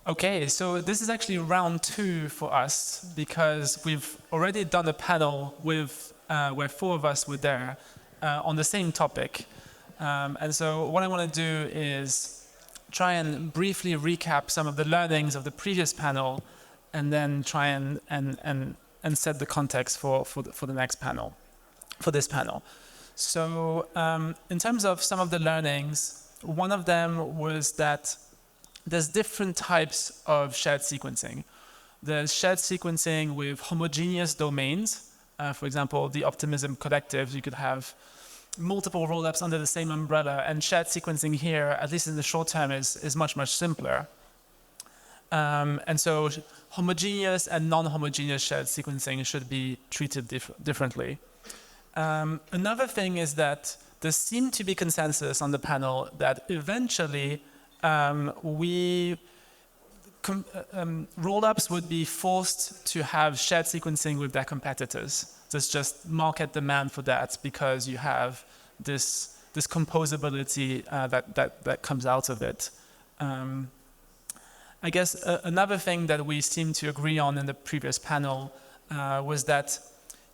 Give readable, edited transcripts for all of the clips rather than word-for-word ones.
Okay, so this is actually round 2 for us because we've already done a panel with where 4 of us were there on the same topic. And so what I want to do is try and briefly recap some of the learnings of the previous panel and then try and set the context for the next panel, for this panel. So in terms of some of the learnings, one of them was that there's different types of shared sequencing. There's shared sequencing with homogeneous domains. For example, the Optimism collectives, you could have multiple rollups under the same umbrella, and shared sequencing here, at least in the short term, is much, much simpler. And so homogeneous and non-homogeneous shared sequencing should be treated differently. Another thing is that there seemed to be consensus on the panel that eventually rollups would be forced to have shared sequencing with their competitors. There's just market demand for that because you have this composability that comes out of it. I guess another thing that we seem to agree on in the previous panel was that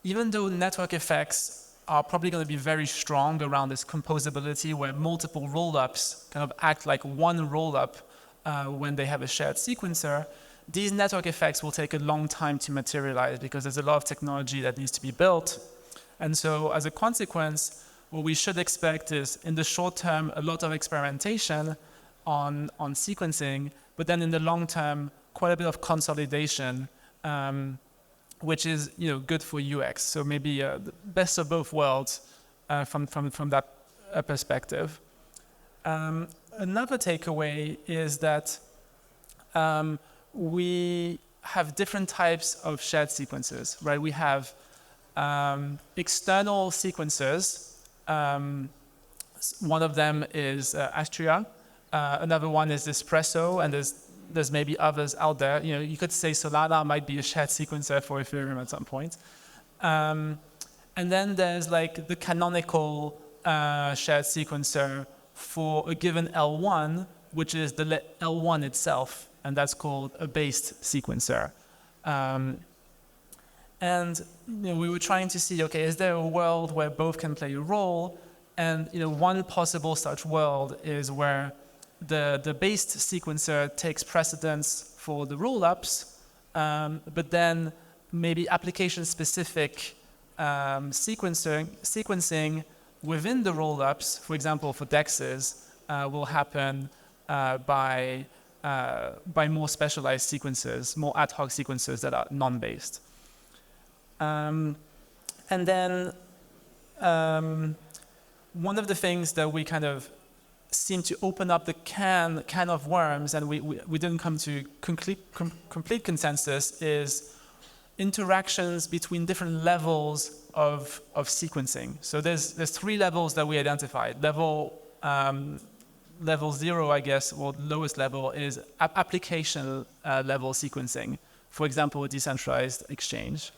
even though network effects are probably going to be very strong around this composability where multiple rollups kind of act like one rollup when they have a shared sequencer, these network effects will take a long time to materialize because there's a lot of technology that needs to be built. And so as a consequence, what we should expect is in the short term, a lot of experimentation on sequencing, but then in the long term, quite a bit of consolidation, which is good for UX. So maybe the best of both worlds from that perspective. Another takeaway is that we have different types of shared sequences, right? We have external sequencers. One of them is Astria. Another one is Espresso, and there's maybe others out there. You could say Solana might be a shared sequencer for Ethereum at some point. And then there's like the canonical shared sequencer for a given L1, which is the L1 itself, and that's called a based sequencer. And we were trying to see, okay, is there a world where both can play a role? And one possible such world is where the based sequencer takes precedence for the rollups, but then maybe application-specific sequencing within the rollups, for example, for DEXs, will happen by more specialized sequences, more ad hoc sequences that are non-based. And then one of the things that we kind of seem to open up the can of worms, and we didn't come to complete consensus, is interactions between different levels of sequencing. So there's 3 levels that we identified. Level 0, I guess, or lowest level, is application level sequencing. For example, a decentralized exchange.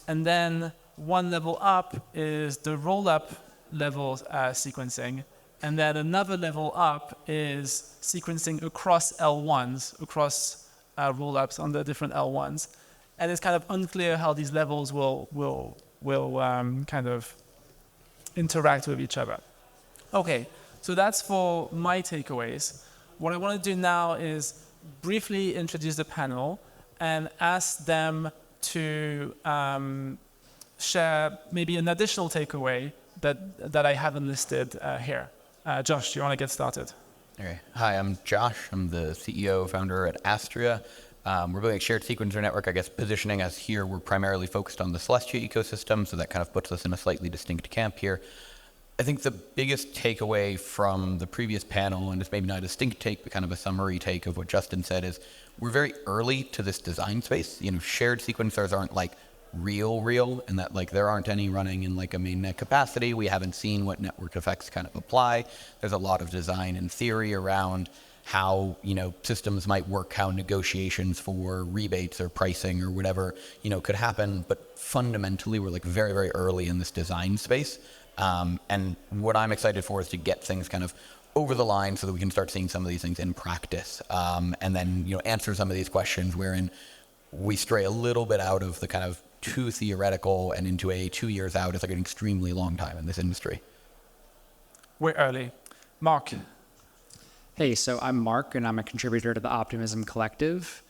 And then 1 level up is the rollup level sequencing. And then another level up is sequencing across L1s, across rollups on the different L1s. And it's kind of unclear how these levels will kind of interact with each other. Okay, so that's for my takeaways. What I want to do now is briefly introduce the panel and ask them to share maybe an additional takeaway that I haven't listed here. Josh, do you want to get started? Okay. Hi, I'm Josh. I'm the CEO, founder at Astria. We're building a shared sequencer network. I guess positioning us here, we're primarily focused on the Celestia ecosystem, so that kind of puts us in a slightly distinct camp here. I think the biggest takeaway from the previous panel, and it's maybe not a distinct take, but kind of a summary take of what Justin said, is we're very early to this design space. Shared sequencers aren't like real, and that like there aren't any running in like a mainnet capacity. We haven't seen what network effects kind of apply. There's a lot of design and theory around how systems might work, how negotiations for rebates or pricing or whatever could happen. But fundamentally, we're like very, very early in this design space. And what I'm excited for is to get things kind of over the line so that we can start seeing some of these things in practice, and then answer some of these questions wherein we stray a little bit out of the kind of too theoretical and into a 2 years out is like an extremely long time in this industry. We're early. Mark. Hey, so I'm Mark, and I'm a contributor to the Optimism Collective.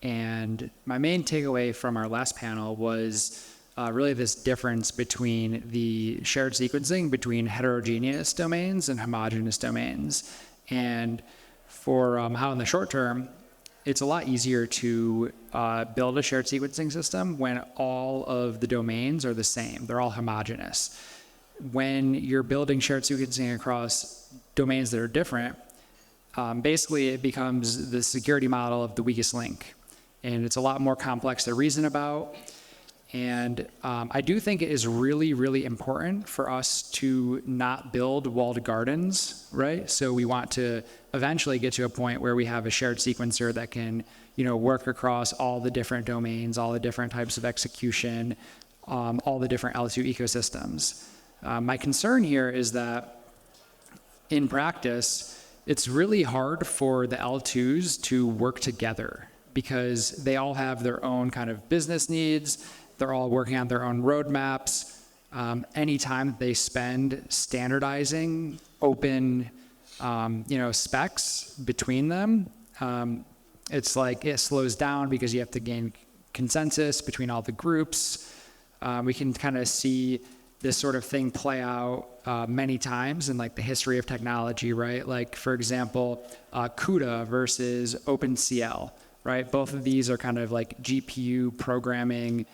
And my main takeaway from our last panel was really this difference between the shared sequencing between heterogeneous domains and homogeneous domains. And for how in the short term, it's a lot easier to build a shared sequencing system when all of the domains are the same. They're all homogeneous. When you're building shared sequencing across domains that are different, basically it becomes the security model of the weakest link. And it's a lot more complex to reason about. And I do think it is really, really important for us to not build walled gardens, right? So we want to eventually get to a point where we have a shared sequencer that can, work across all the different domains, all the different types of execution, all the different L2 ecosystems. My concern here is that in practice, it's really hard for the L2s to work together because they all have their own kind of business needs. They're all working on their own roadmaps. Any time they spend standardizing open, specs between them, it's like it slows down because you have to gain consensus between all the groups. We can kind of see this sort of thing play out many times in like the history of technology, right? Like for example, CUDA versus OpenCL, right? Both of these are kind of like GPU programming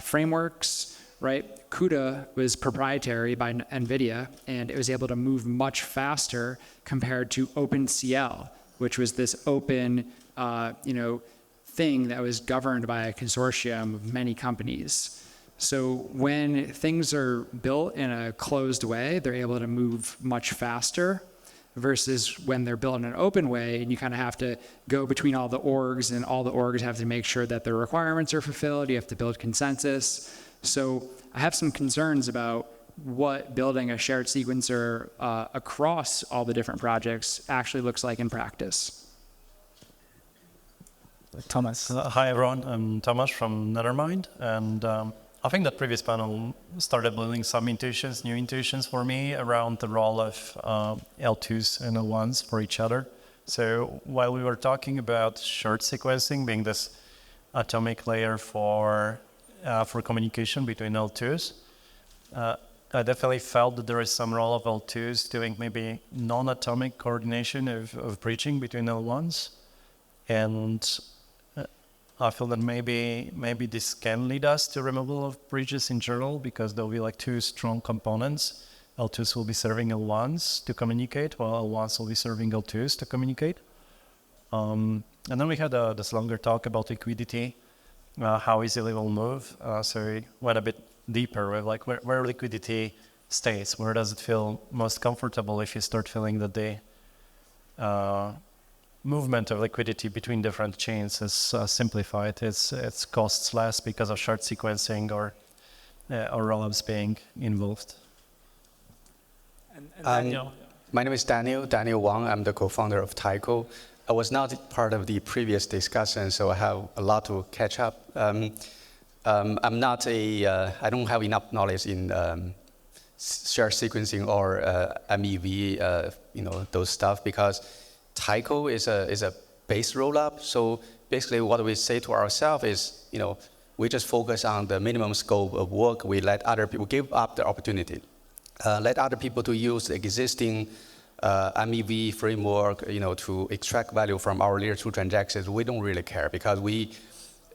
frameworks, right? CUDA was proprietary by NVIDIA, and it was able to move much faster compared to OpenCL, which was this open, thing that was governed by a consortium of many companies. So when things are built in a closed way, they're able to move much faster versus when they're built in an open way, and you kind of have to go between all the orgs, and all the orgs have to make sure that their requirements are fulfilled. You have to build consensus. So I have some concerns about what building a shared sequencer across all the different projects actually looks like in practice. Thomas. Hi everyone, I'm Tomasz from Nethermind, and I think that previous panel started building some intuitions, new intuitions for me around the role of L2s and L1s for each other. So while we were talking about shared sequencing being this atomic layer for communication between L2s, I definitely felt that there is some role of L2s doing maybe non-atomic coordination of bridging between L1s. And I feel that maybe this can lead us to removal of bridges in general, because there'll be like two strong components. L2s will be serving L1s to communicate, while L1s will be serving L2s to communicate. And then we had this longer talk about liquidity, how easily it will move. So we went a bit deeper with like where liquidity stays. Where does it feel most comfortable if you start feeling that the movement of liquidity between different chains is simplified. It's costs less because of short sequencing or rollups being involved. And Daniel. My name is Daniel Wang. I'm the co-founder of Taiko. I was not part of the previous discussion, so I have a lot to catch up. I don't have enough knowledge in shared sequencing or MEV, those stuff, because Taiko is a base rollup. So basically what we say to ourselves is, we just focus on the minimum scope of work. We let other people give up the opportunity. Let other people to use the existing MEV framework, to extract value from our layer 2 transactions. We don't really care because we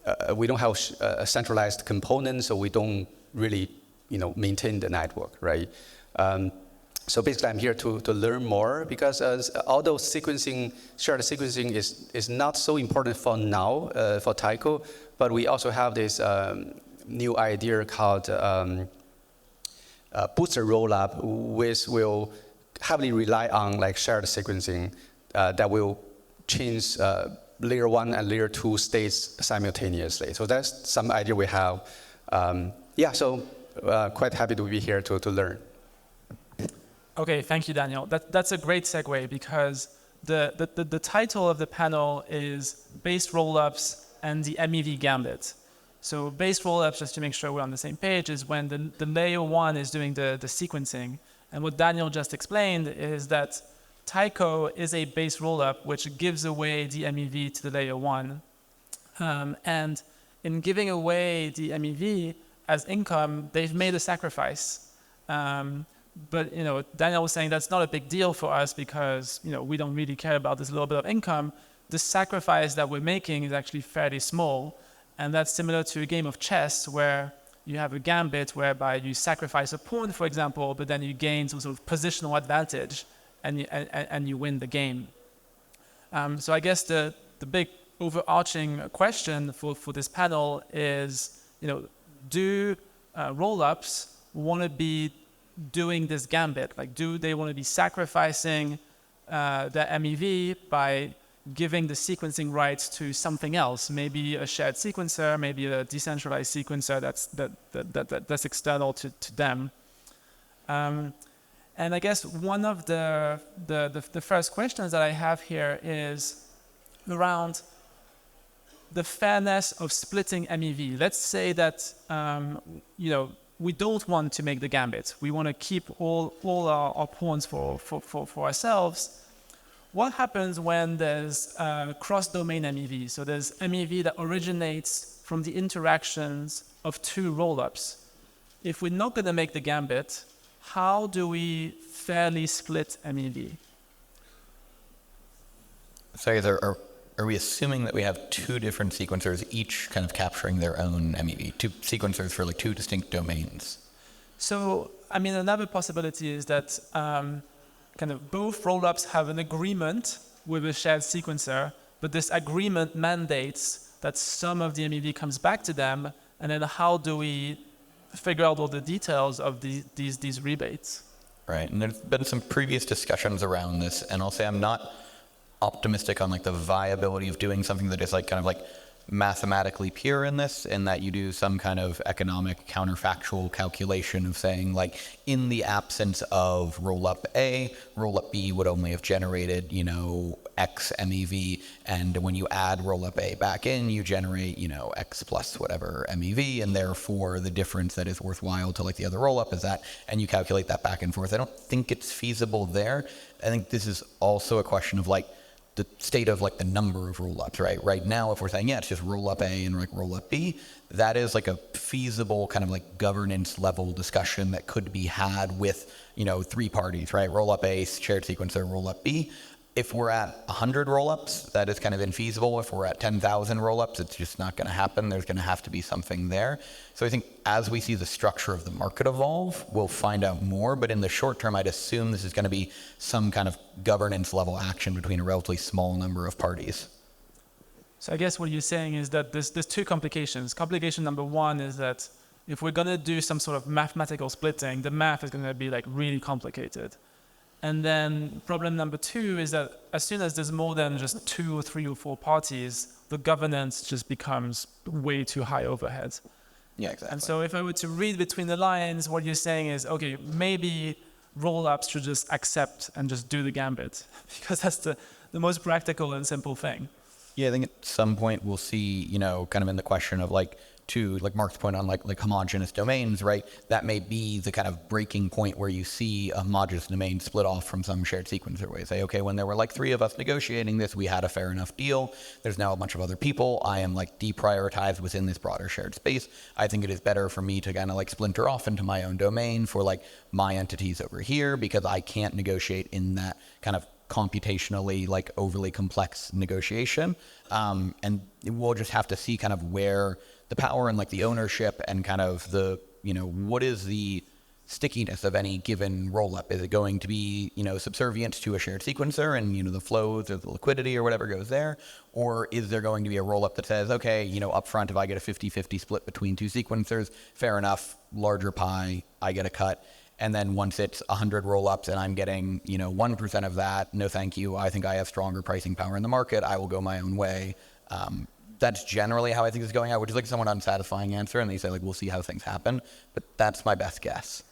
don't have a centralized component, so we don't really, maintain the network, right? So basically, I'm here to learn more, because although shared sequencing is not so important for now for Taiko, but we also have this new idea called booster rollup, which will heavily rely on like shared sequencing that will change layer 1 and layer 2 states simultaneously. So that's some idea we have. So quite happy to be here to learn. Okay, thank you, Daniel. That's a great segue because the title of the panel is Base Rollups and the MEV Gambit. So base rollups, just to make sure we're on the same page, is when the layer one is doing the sequencing. And what Daniel just explained is that Taiko is a base rollup which gives away the MEV to the layer one. And in giving away the MEV as income, they've made a sacrifice. But Daniel was saying that's not a big deal for us because we don't really care about this little bit of income. The sacrifice that we're making is actually fairly small. And that's similar to a game of chess where you have a gambit whereby you sacrifice a pawn, for example, but then you gain some sort of positional advantage and you win the game. So I guess the big overarching question for this panel is, do rollups want to be doing this gambit? Like, do they want to be sacrificing the MEV by giving the sequencing rights to something else, maybe a shared sequencer, maybe a decentralized sequencer that's external to them. And I guess one of the first questions that I have here is around the fairness of splitting MEV. Let's say that we don't want to make the gambit. We want to keep all our pawns for ourselves. What happens when there's cross-domain MEV? So there's MEV that originates from the interactions of two rollups. If we're not going to make the gambit, how do we fairly split MEV? So are we assuming that we have two different sequencers, each kind of capturing their own MEV, two sequencers for like two distinct domains? So, another possibility is that kind of both rollups have an agreement with a shared sequencer, but this agreement mandates that some of the MEV comes back to them, and then how do we figure out all the details of these rebates? Right, and there's been some previous discussions around this, and I'll say I'm not optimistic on like the viability of doing something that is like kind of like mathematically pure in this, in that you do some kind of economic counterfactual calculation of saying like in the absence of rollup A, rollup B would only have generated, X MEV, and when you add rollup A back in, you generate, X plus whatever MEV, and therefore the difference that is worthwhile to like the other rollup is that, and you calculate that back and forth. I don't think it's feasible there. I think this is also a question of like the state of like the number of rollups, right? Right now, if we're saying, it's just rollup A and like rollup B, that is like a feasible kind of like governance level discussion that could be had with, three parties, right? Rollup A, shared sequencer, rollup B. If we're at 100 rollups, that is kind of infeasible. If we're at 10,000 rollups, it's just not going to happen. There's going to have to be something there. So I think as we see the structure of the market evolve, we'll find out more. But in the short term, I'd assume this is going to be some kind of governance level action between a relatively small number of parties. So I guess what you're saying is that there's two complications. Complication number one is that if we're going to do some sort of mathematical splitting, the math is going to be like really complicated. And then problem number two is that as soon as there's more than just 2 or 3 or 4 parties, the governance just becomes way too high overhead. Yeah, exactly. And so if I were to read between the lines, what you're saying is, okay, maybe rollups should just accept and just do the gambit because that's the most practical and simple thing. Yeah, I think at some point we'll see, kind of in the question of like, to like Mark's point on like homogeneous domains, right? That may be the kind of breaking point where you see a homogeneous domain split off from some shared sequencer where you say, okay, when there were like 3 of us negotiating this, we had a fair enough deal. There's now a bunch of other people. I am like deprioritized within this broader shared space. I think it is better for me to kind of like splinter off into my own domain for like my entities over here because I can't negotiate in that kind of computationally like overly complex negotiation. And we'll just have to see kind of where the power and like the ownership and kind of the, what is the stickiness of any given rollup? Is it going to be, subservient to a shared sequencer and, the flows or the liquidity or whatever goes there? Or is there going to be a rollup that says, okay, up front, if I get a 50-50 split between 2 sequencers, fair enough, larger pie, I get a cut. And then once it's 100 rollups and I'm getting, 1% of that, no thank you. I think I have stronger pricing power in the market. I will go my own way. That's generally how I think it's going. I would just like someone unsatisfying answer, and they say like, we'll see how things happen. But that's my best guess.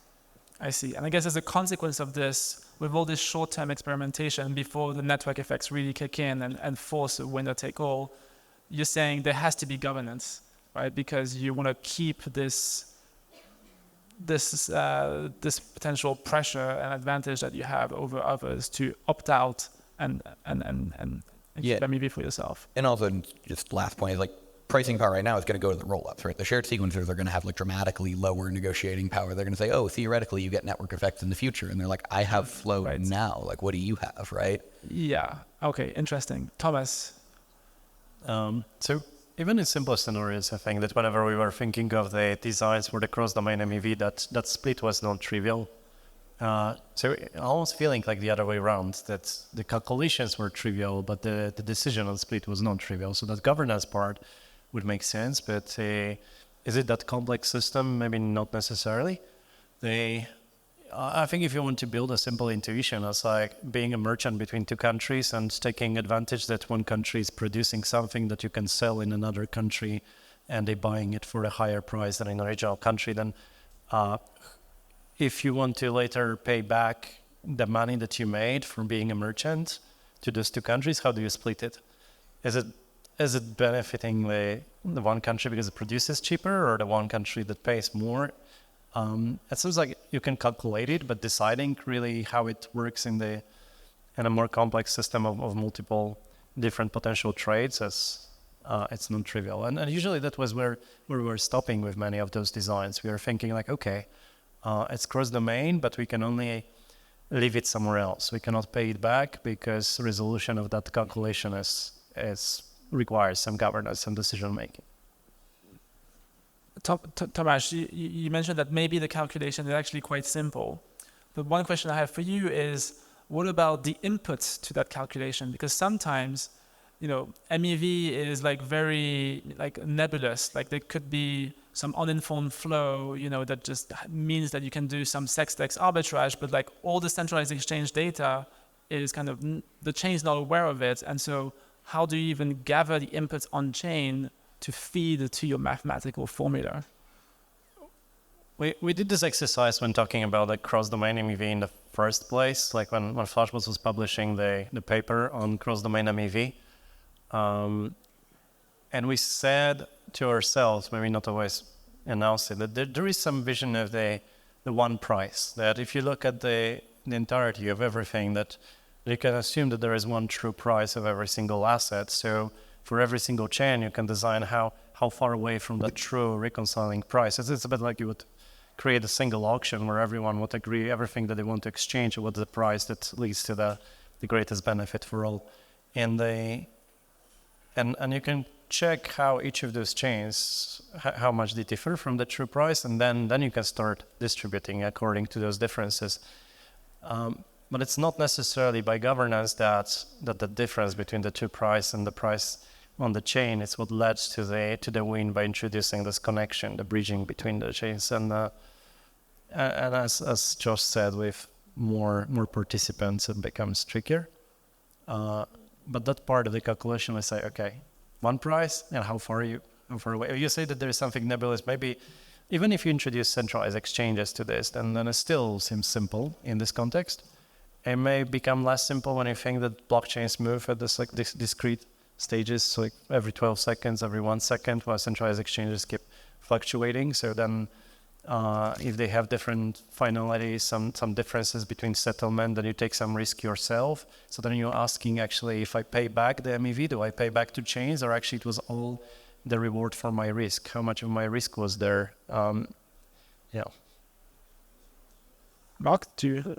I see. And I guess as a consequence of this, with all this short-term experimentation before the network effects really kick in and force a winner take all, you're saying there has to be governance, right? Because you want to keep this potential pressure and advantage that you have over others to opt out and keep MEV for yourself. And also, just last point is like pricing power right now is going to go to the rollups, right? The shared sequencers are going to have like dramatically lower negotiating power. They're going to say, oh, theoretically you get network effects in the future. And they're like, I have flow now. Like, what do you have, right? Yeah. Okay. Interesting. Thomas. So even in simple scenarios, I think that whenever we were thinking of the designs for the cross-domain MEV, that split was non-trivial. So almost feeling like the other way around, that the calculations were trivial, but the decision on split was non-trivial. So that governance part would make sense, but is it that complex system? Maybe not necessarily. I think if you want to build a simple intuition, it's like being a merchant between two countries and taking advantage that one country is producing something that you can sell in another country and they're buying it for a higher price than in the original country, then if you want to later pay back the money that you made from being a merchant to those two countries, how do you split it? Is it benefiting the one country because it produces cheaper, or the one country that pays more? It seems like you can calculate it, but deciding really how it works in a more complex system of multiple different potential trades, it's non-trivial. And usually that was where we were stopping with many of those designs. We were thinking like, okay, it's cross-domain, but we can only leave it somewhere else. We cannot pay it back because resolution of that calculation requires some governance and decision-making. Tomasz, you mentioned that maybe the calculation is actually quite simple. But one question I have for you is, what about the inputs to that calculation? Because sometimes, MEV is very nebulous. Like there could be some uninformed flow, that just means that you can do some sextex arbitrage, but all the centralized exchange data is kind of, the chain is not aware of it. And so how do you even gather the inputs on chain to feed to your mathematical formula? We did this exercise when talking about the cross-domain MEV in the first place, like when Flashbots was publishing the paper on cross-domain MEV. And we said to ourselves, maybe not always announce it, that there is some vision of the one price, that if you look at the entirety of everything, that you can assume that there is one true price of every single asset. So for every single chain, you can design how far away from the true reconciling price. It's a bit like you would create a single auction where everyone would agree everything that they want to exchange, what's the price that leads to the greatest benefit for all. And you can check how each of those chains, how much they differ from the true price, and then you can start distributing according to those differences. But it's not necessarily by governance that the difference between the true price and the price on the chain is what led to the win by introducing this connection, the bridging between the chains. And as Josh said, with more participants, it becomes trickier. But that part of the calculation, we say, okay, one price, and how far away? You say that there is something nebulous. Maybe even if you introduce centralized exchanges to this, then it still seems simple in this context. It may become less simple when you think that blockchains move at this discrete stages, so every 12 seconds, every 1 second, while centralized exchanges keep fluctuating. So then if they have different finalities, some differences between settlement, then you take some risk yourself. So then you're asking, actually, if I pay back the MEV, do I pay back to chains, or actually it was all the reward for my risk? How much of my risk was there? Mark, do you?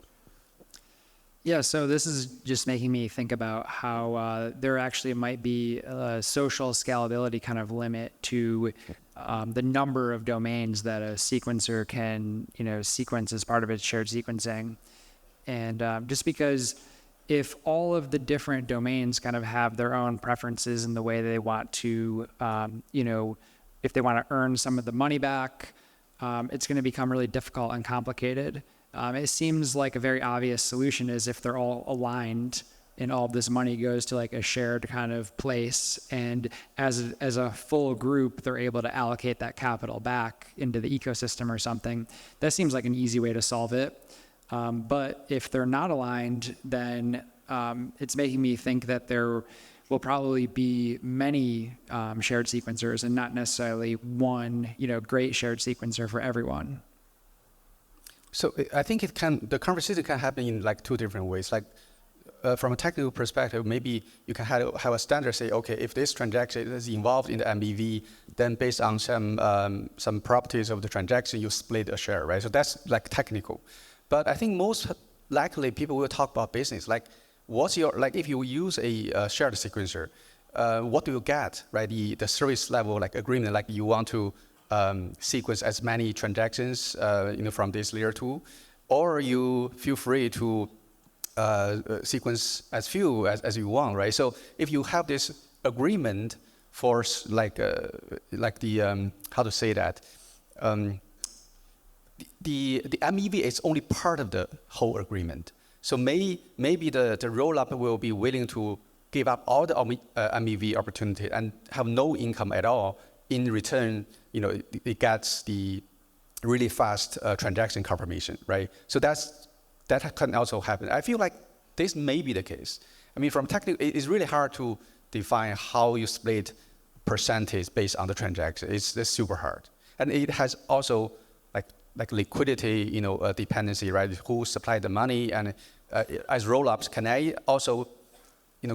Yeah, so this is just making me think about how there actually might be a social scalability kind of limit to the number of domains that a sequencer can, sequence as part of its shared sequencing. And just because if all of the different domains kind of have their own preferences in the way they want to, if they want to earn some of the money back, it's going to become really difficult and complicated. It seems like a very obvious solution is if they're all aligned and all of this money goes to like a shared kind of place. And as a full group, they're able to allocate that capital back into the ecosystem or something. That seems like an easy way to solve it. But if they're not aligned, then it's making me think that there will probably be many shared sequencers and not necessarily one, great shared sequencer for everyone. So I think the conversation can happen in like two different ways. Like from a technical perspective, maybe you can have a standard say, okay, if this transaction is involved in the MEV, then based on some properties of the transaction, you split a share, right? So that's like technical. But I think most likely people will talk about business. Like, if you use a shared sequencer, what do you get, right? The service level like agreement, like you want to sequence as many transactions, from this layer 2, or you feel free to sequence as few as you want, right? So if you have this agreement for how to say that, the MEV is only part of the whole agreement. So maybe the rollup will be willing to give up all the MEV opportunity and have no income at all. In return, it gets the really fast transaction confirmation, right? So that can also happen. I feel like this may be the case. I mean, from technical, it's really hard to define how you split percentage based on the transaction. It's super hard, and it has also like liquidity, dependency, right? Who supplied the money, and as rollups, can I also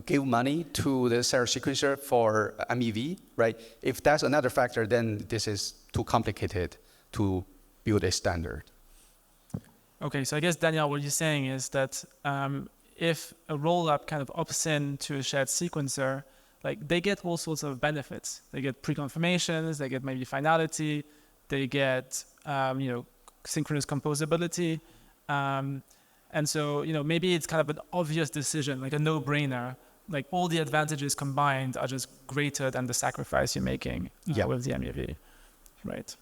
give money to the shared sequencer for MEV, right? If that's another factor, then this is too complicated to build a standard. Okay, so I guess, Daniel, what you're saying is that if a rollup kind of opts in to a shared sequencer, like they get all sorts of benefits. They get pre-confirmations, they get maybe finality, they get synchronous composability. And so, maybe it's kind of an obvious decision, like a no-brainer. Like all the advantages combined are just greater than the sacrifice you're making with the MEV, right?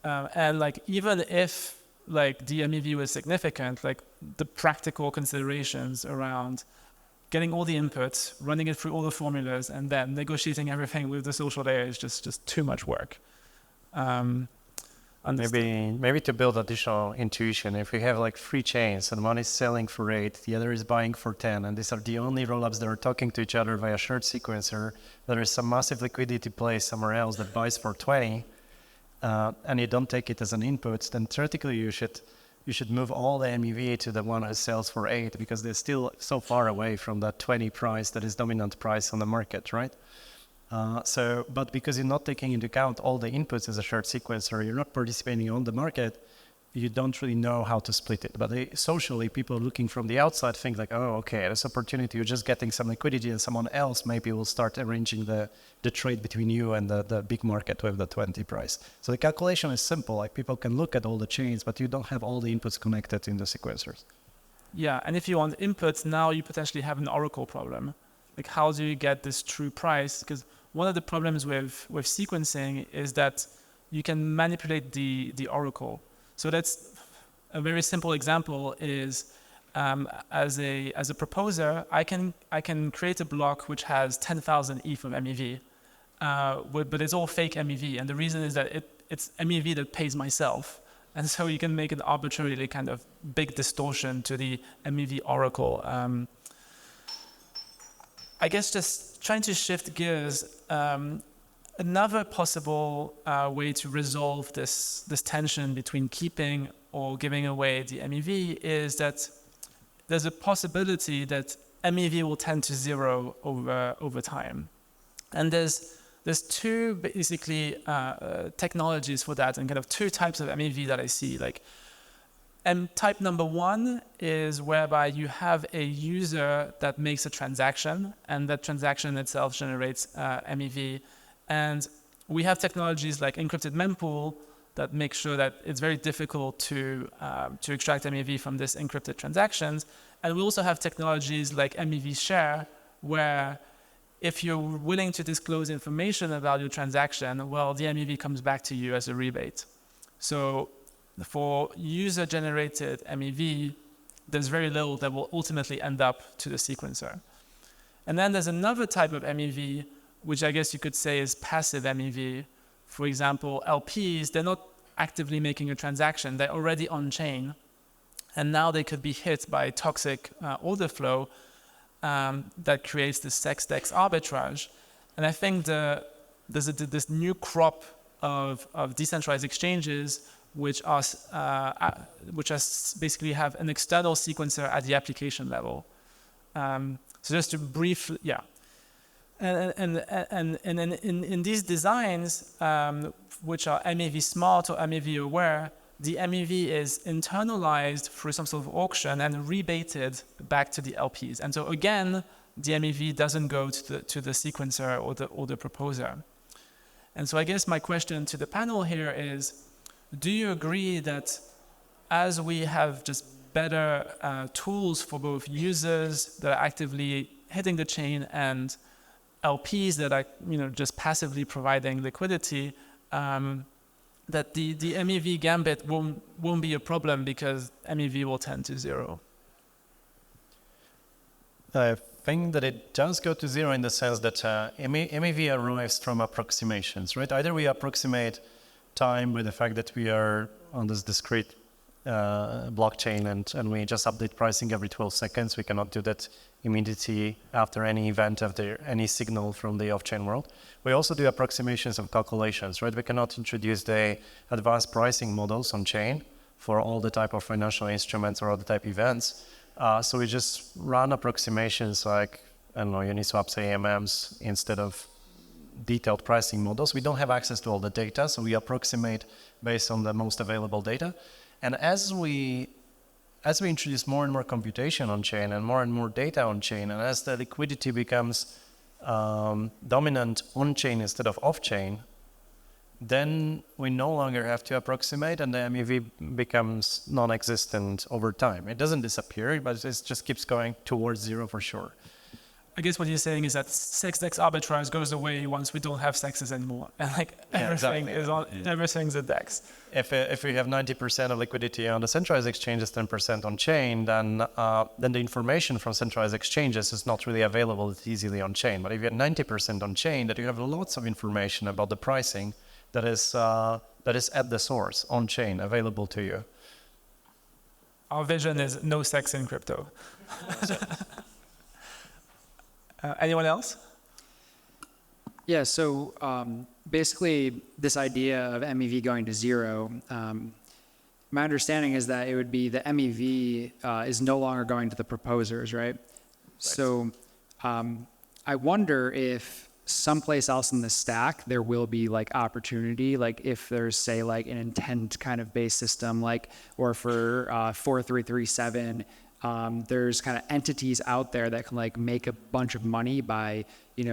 And like even if like the MEV was significant, like the practical considerations around getting all the inputs, running it through all the formulas, and then negotiating everything with the social layer is just too much work. Maybe to build additional intuition, if we have like 3 chains and one is selling for 8, the other is buying for 10, and these are the only rollups that are talking to each other via shared sequencer, there is some massive liquidity play somewhere else that buys for 20, and you don't take it as an input, then theoretically you should move all the MEV to the one who sells for 8, because they're still so far away from that 20 price that is dominant price on the market, right? But because you're not taking into account all the inputs as a shared sequencer, you're not participating on the market, you don't really know how to split it. But socially, people looking from the outside think like, oh, okay, this opportunity, you're just getting some liquidity and someone else maybe will start arranging the trade between you and the big market with the 20 price. So the calculation is simple, like people can look at all the chains, but you don't have all the inputs connected in the sequencers. Yeah, and if you want inputs, now you potentially have an oracle problem. Like how do you get this true price? Because one of the problems with sequencing is that you can manipulate the oracle. So that's a very simple example is as a proposer, I can create a block which has 10,000 ETH of MEV, but it's all fake MEV. And the reason is that it's MEV that pays myself. And so you can make an arbitrarily kind of big distortion to the MEV oracle. I guess just trying to shift gears, another possible way to resolve this tension between keeping or giving away the MEV is that there's a possibility that MEV will tend to 0 over time. And there's 2 basically technologies for that, and kind of 2 types of MEV that I see. Like, type number 1 is whereby you have a user that makes a transaction, and that transaction itself generates MEV. And we have technologies like encrypted mempool that make sure that it's very difficult to extract MEV from this encrypted transactions. And we also have technologies like MEV share, where if you're willing to disclose information about your transaction, well, the MEV comes back to you as a rebate. So for user-generated MEV, there's very little that will ultimately end up to the sequencer. And then there's another type of MEV, which I guess you could say is passive MEV. For example, LPs, they're not actively making a transaction, they're already on chain. And now they could be hit by toxic order flow that creates this sex-dex arbitrage. And I think there's this new crop of decentralized exchanges which basically have an external sequencer at the application level. So just to briefly, yeah. And in these designs, which are MEV smart or MEV aware, the MEV is internalized through some sort of auction and rebated back to the LPs. And so again, the MEV doesn't go to the sequencer or the proposer. And so I guess my question to the panel here is, do you agree that as we have just better tools for both users that are actively hitting the chain and LPs that are just passively providing liquidity, that the MEV Gambit won't be a problem because MEV will tend to zero? I think that it does go to zero in the sense that MEV arrives from approximations, right? Either we approximate time by the fact that we are on this discrete blockchain and we just update pricing every 12 seconds. We cannot do that immediately after any event, after any signal from the off-chain world. We also do approximations of calculations, right? We cannot introduce the advanced pricing models on chain for all the type of financial instruments or all the type events. So we just run approximations like, I don't know, Uniswap's AMMs instead of detailed pricing models. We don't have access to all the data, so we approximate based on the most available data. And as we introduce more and more computation on chain and more data on chain, and as the liquidity becomes dominant on chain instead of off chain, then we no longer have to approximate, and the MEV becomes non-existent over time. It doesn't disappear, but it just keeps going towards zero for sure. I guess what you're saying is that sex-dex arbitrage goes away once we don't have sexes anymore, and everything's a dex. If we have 90% of liquidity on the centralized exchanges, 10% on chain, then the information from centralized exchanges is not really available easily on chain. But if you have 90% on chain, that you have lots of information about the pricing that is at the source on chain available to you. Our vision is no sex in crypto. Anyone else? Yeah, so basically this idea of MEV going to zero, my understanding is that it would be the MEV is no longer going to the proposers, right? So I wonder if someplace else in the stack there will be like opportunity, like if there's say like an intent kind of based system, like or for 4337. There's kind of entities out there that can like make a bunch of money by,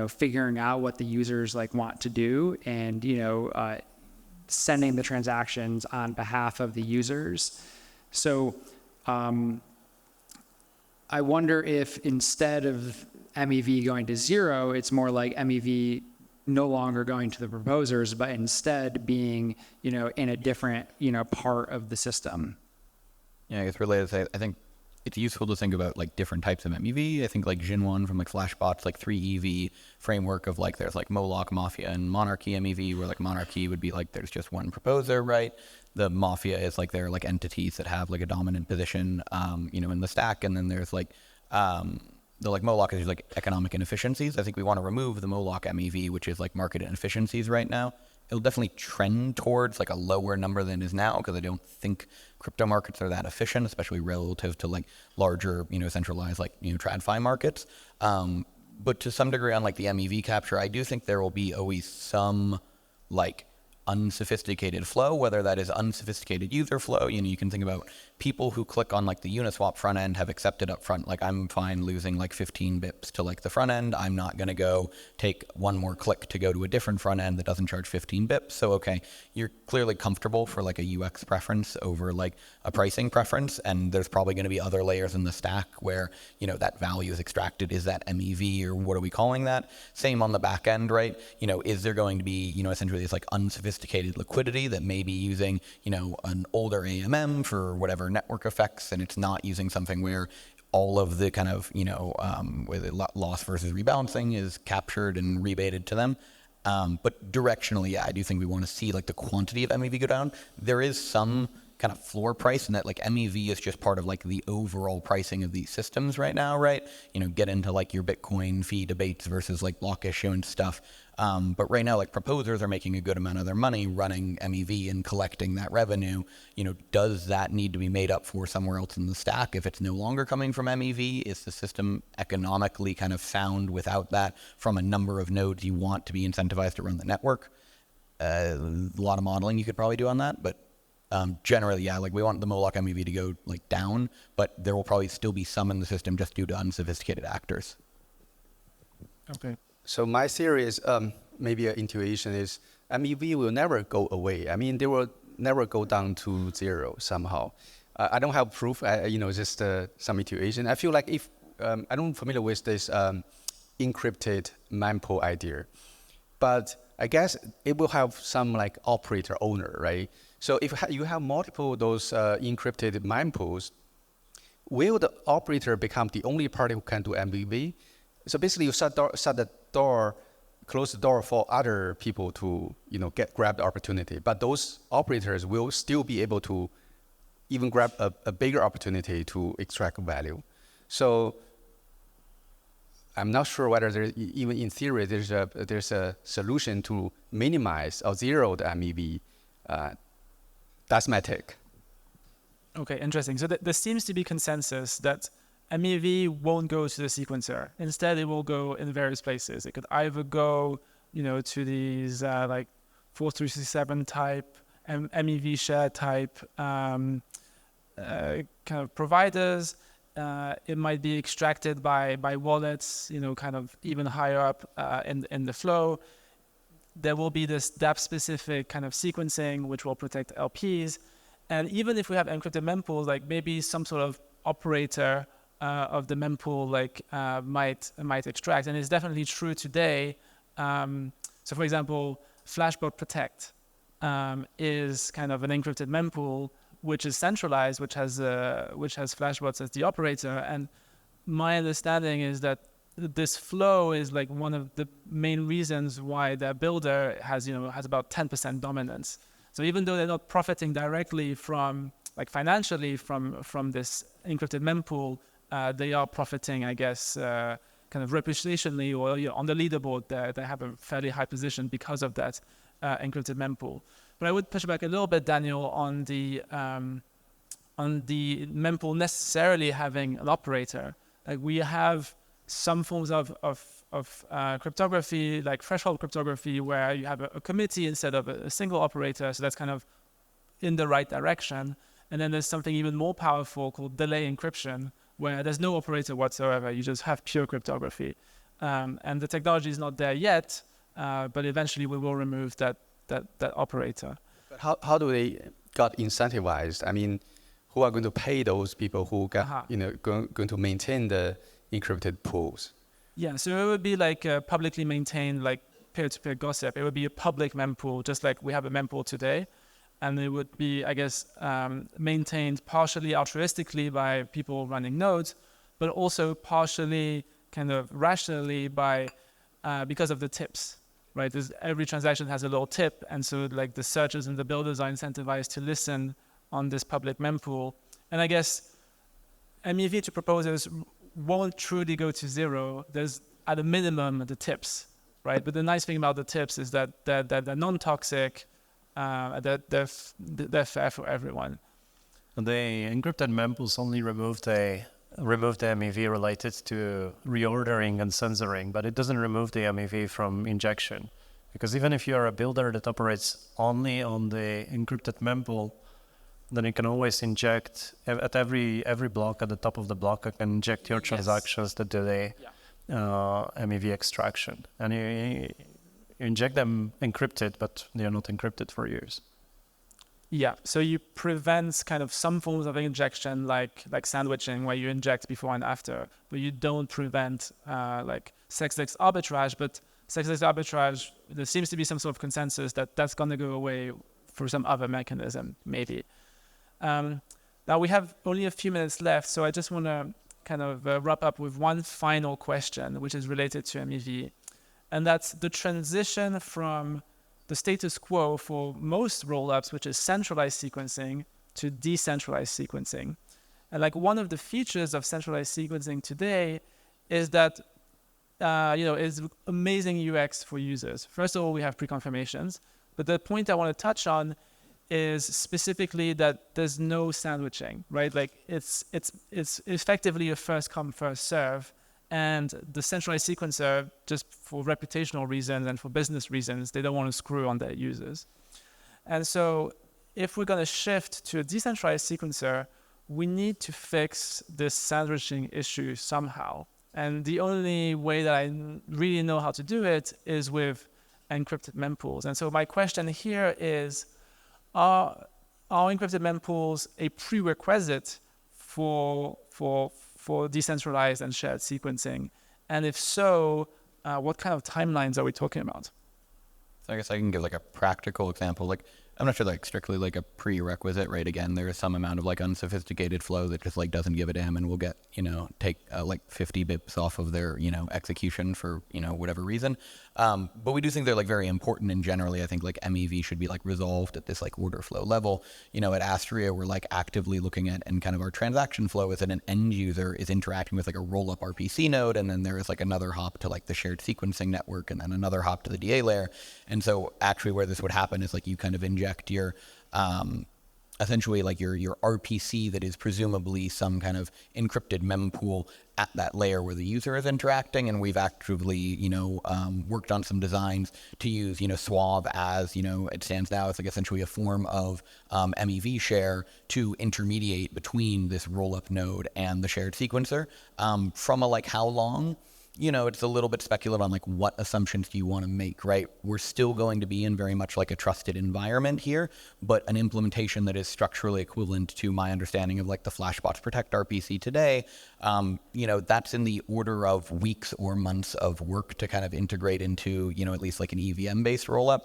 figuring out what the users like want to do and, sending the transactions on behalf of the users. So I wonder if instead of MEV going to zero, it's more like MEV no longer going to the proposers, but instead being, in a different, part of the system. Yeah, I guess related to that, I think it's useful to think about like different types of MEV. I think like Jinwon from like Flashbot's like 3EV framework of like there's like Moloch, Mafia, and Monarchy MEV, where like Monarchy would be like there's just one proposer, right? The Mafia is like they're like entities that have like a dominant position, in the stack, and then there's like the like Moloch is like economic inefficiencies. I think we want to remove the Moloch MEV, which is like market inefficiencies right now. It'll definitely trend towards like a lower number than it is now, because I don't think crypto markets are that efficient, especially relative to like larger, centralized like, TradFi markets. But to some degree on like the MEV capture, I do think there will be always some like unsophisticated flow, whether that is unsophisticated user flow. You can think about people who click on like the Uniswap front end have accepted up front, like I'm fine losing like 15 bips to like the front end. I'm not going to go take one more click to go to a different front end that doesn't charge 15 bips. So, okay, you're clearly comfortable for like a UX preference over like a pricing preference. And there's probably going to be other layers in the stack where, that value is extracted. Is that MEV or what are we calling that? Same on the back end, right? Is there going to be, essentially this like unsophisticated liquidity that may be using, an older AMM for whatever network effects, and it's not using something where all of the kind of, with loss versus rebalancing is captured and rebated to them. But directionally, yeah, I do think we want to see like the quantity of MEV go down. There is some kind of floor price, and that like MEV is just part of like the overall pricing of these systems right now, right? Get into like your Bitcoin fee debates versus like block issue and stuff. But right now, like proposers are making a good amount of their money running MEV and collecting that revenue. Does that need to be made up for somewhere else in the stack? If it's no longer coming from MEV, is the system economically kind of sound without that from a number of nodes you want to be incentivized to run the network? A lot of modeling you could probably do on that, but generally, yeah, like we want the Moloch MEV to go like down, but there will probably still be some in the system just due to unsophisticated actors. Okay. So my theory is, maybe an intuition is, MEV will never go away. I mean, they will never go down to zero somehow. I don't have proof, just some intuition. I feel like if, I don't familiar with this encrypted mempool idea, but I guess it will have some like operator owner, right? So if you have multiple those encrypted mempools, will the operator become the only party who can do MEV? So basically, you shut the door, close the door for other people to grab the opportunity. But those operators will still be able to even grab a bigger opportunity to extract value. So I'm not sure whether even in theory there's a solution to minimize or zero the MEV. That's my take. Okay, interesting. So there seems to be consensus that MEV won't go to the sequencer. Instead, it will go in various places. It could either go, to these like 4367 type, MEV share type kind of providers. It might be extracted by wallets, kind of even higher up in the flow. There will be this DApp-specific kind of sequencing, which will protect LPs. And even if we have encrypted mempools, like maybe some sort of operator of the mempool might extract. And it's definitely true today. So for example, Flashbot Protect is kind of an encrypted mempool, which is centralized, which has Flashbots as the operator. And my understanding is that this flow is like one of the main reasons why their builder has about 10% dominance. So even though they're not profiting directly from, like financially from this encrypted mempool, they are profiting, I guess, kind of reputationally or on the leaderboard. They have a fairly high position because of that encrypted mempool. But I would push back a little bit, Daniel, on the mempool necessarily having an operator. Like we have some forms of cryptography, like threshold cryptography, where you have a committee instead of a single operator. So that's kind of in the right direction. And then there's something even more powerful called delay encryption, where there's no operator whatsoever. You just have pure cryptography. And the technology is not there yet, but eventually we will remove that operator. But how do they got incentivized? I mean, who are going to pay those people who got, going to maintain the encrypted pools? Yeah, so it would be like publicly maintained, like peer-to-peer gossip. It would be a public mempool, just like we have a mempool today. And it would be, I guess, maintained partially altruistically by people running nodes, but also partially kind of rationally by because of the tips, right? Every transaction has a little tip, and so like the searchers and the builders are incentivized to listen on this public mempool. And I guess MEV to proposers won't truly go to zero. There's at a minimum the tips, right? But the nice thing about the tips is that they're non-toxic, they're fair for everyone. The encrypted mempools only remove the MEV related to reordering and censoring, but it doesn't remove the MEV from injection. Because even if you are a builder that operates only on the encrypted mempool, then you can always inject at every block at the top of the block. I can inject your transactions that do the MEV extraction, and you inject them encrypted, but they are not encrypted for years. Yeah, so you prevent kind of some forms of injection, like sandwiching, where you inject before and after, but you don't prevent like sex-less arbitrage. But sex-less arbitrage, there seems to be some sort of consensus that that's going to go away for some other mechanism, maybe. Now we have only a few minutes left, so I just want to kind of wrap up with one final question, which is related to MEV. And that's the transition from the status quo for most rollups, which is centralized sequencing, to decentralized sequencing. And like one of the features of centralized sequencing today is that, is amazing UX for users. First of all, we have pre-confirmations, but the point I want to touch on is specifically that there's no sandwiching, right? Like it's effectively a first come, first serve. And the centralized sequencer, just for reputational reasons and for business reasons, they don't want to screw on their users. And so if we're going to shift to a decentralized sequencer, we need to fix this sandwiching issue somehow. And the only way that I really know how to do it is with encrypted mempools. And so my question here is, are encrypted mempools a prerequisite for decentralized and shared sequencing? And if so, what kind of timelines are we talking about? So I guess I can give like a practical example. Like I'm not sure like strictly like a prerequisite, right? Again, there is some amount of like unsophisticated flow that just like doesn't give a damn and will get, take like 50 bips off of their, execution for, whatever reason. But we do think they're like very important, and generally I think like MEV should be like resolved at this like order flow level. At Astria, we're like actively looking at, and kind of our transaction flow is that an end user is interacting with like a rollup RPC node, and then there is like another hop to like the shared sequencing network, and then another hop to the DA layer. And so actually where this would happen is like you kind of inject your essentially like your RPC that is presumably some kind of encrypted mempool at that layer where the user is interacting. And we've actively, worked on some designs to use, Suave as, it stands now as like essentially a form of MEV share to intermediate between this rollup node and the shared sequencer. From a like how long? It's a little bit speculative on like what assumptions do you want to make, right? We're still going to be in very much like a trusted environment here, but an implementation that is structurally equivalent to my understanding of like the Flashbots Protect RPC today, that's in the order of weeks or months of work to kind of integrate into, at least like an EVM-based rollup.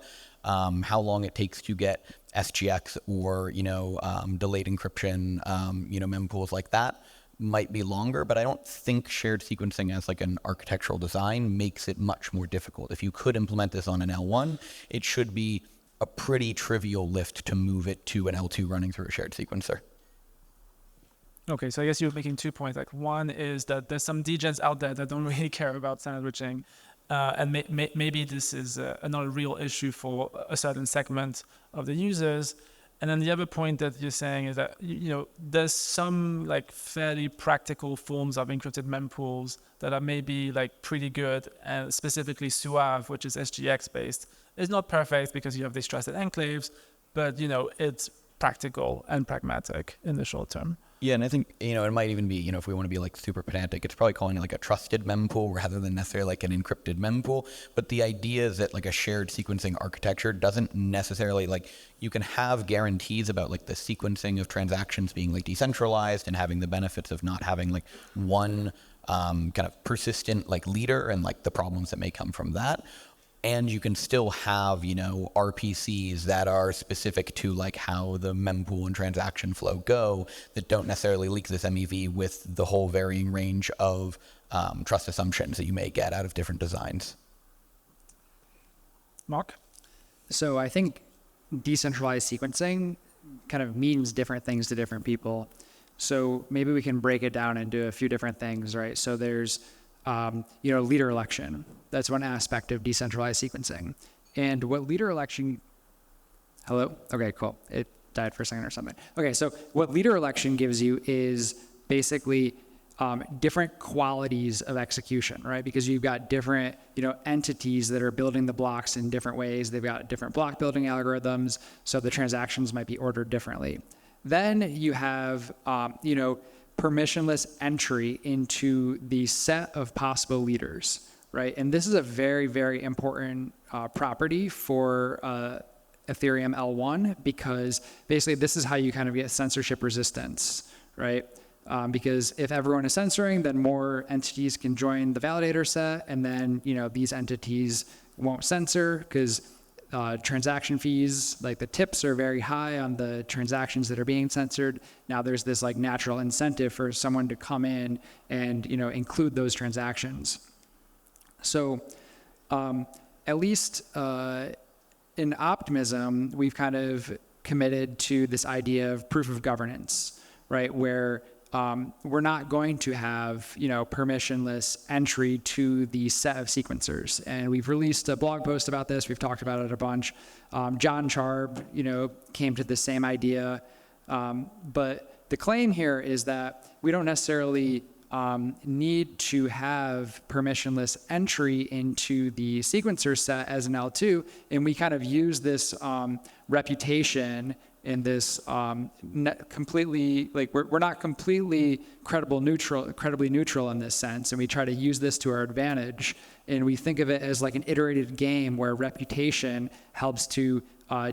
How long it takes to get SGX or, delayed encryption, mempools like that might be longer, but I don't think shared sequencing as like an architectural design makes it much more difficult. If you could implement this on an L1, it should be a pretty trivial lift to move it to an L2 running through a shared sequencer. Okay, so I guess you're making 2 points. Like one is that there's some degens out there that don't really care about sandwiching, and maybe this is not a real issue for a certain segment of the users. And then the other point that you're saying is that, there's some like fairly practical forms of encrypted mempools that are maybe like pretty good, and specifically Suave, which is SGX based, is not perfect because you have these trusted enclaves, but it's practical and pragmatic in the short term. Yeah, and I think, it might even be, if we want to be like super pedantic, it's probably calling it like a trusted mempool rather than necessarily like an encrypted mempool. But the idea is that like a shared sequencing architecture doesn't necessarily like, you can have guarantees about like the sequencing of transactions being like decentralized and having the benefits of not having like one kind of persistent like leader and like the problems that may come from that. And you can still have, RPCs that are specific to like how the mempool and transaction flow go that don't necessarily leak this MEV with the whole varying range of trust assumptions that you may get out of different designs. Mark? So I think decentralized sequencing kind of means different things to different people. So maybe we can break it down into a few different things, right? So there's leader election. That's one aspect of decentralized sequencing. And what leader election, hello? Okay, cool. It died for a second or something. Okay, so what leader election gives you is basically different qualities of execution, right? Because you've got different, entities that are building the blocks in different ways. They've got different block building algorithms, so the transactions might be ordered differently. Then you have, permissionless entry into the set of possible leaders, right? And this is a very, very important property for Ethereum L1, because basically this is how you kind of get censorship resistance, right? Because if everyone is censoring, then more entities can join the validator set, and then these entities won't censor because transaction fees, like the tips are very high on the transactions that are being censored. Now there's this like natural incentive for someone to come in and include those transactions. So at least in Optimism, we've kind of committed to this idea of proof of governance, right? Where we're not going to have, permissionless entry to the set of sequencers. And we've released a blog post about this. We've talked about it a bunch. John Charb, came to the same idea. But the claim here is that we don't necessarily need to have permissionless entry into the sequencer set as an L2. And we kind of use this reputation in this completely, like we're not completely credibly neutral in this sense, and we try to use this to our advantage. And we think of it as like an iterated game where reputation helps to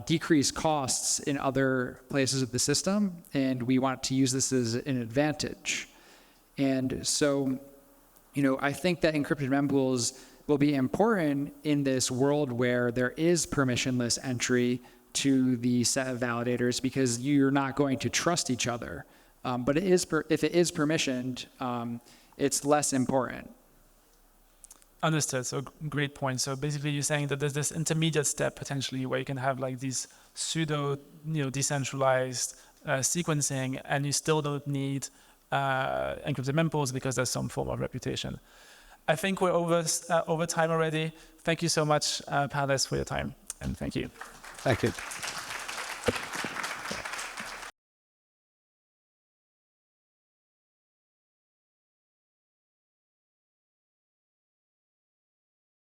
decrease costs in other places of the system, and we want to use this as an advantage. And so, I think that encrypted mempools will be important in this world where there is permissionless entry to the set of validators, because you're not going to trust each other. But if it is permissioned, it's less important. Understood. So great point. So basically, you're saying that there's this intermediate step potentially where you can have like these pseudo, decentralized sequencing, and you still don't need encrypted mempools because there's some form of reputation. I think we're over time already. Thank you so much, panelists, for your time, and thank you. Thank you.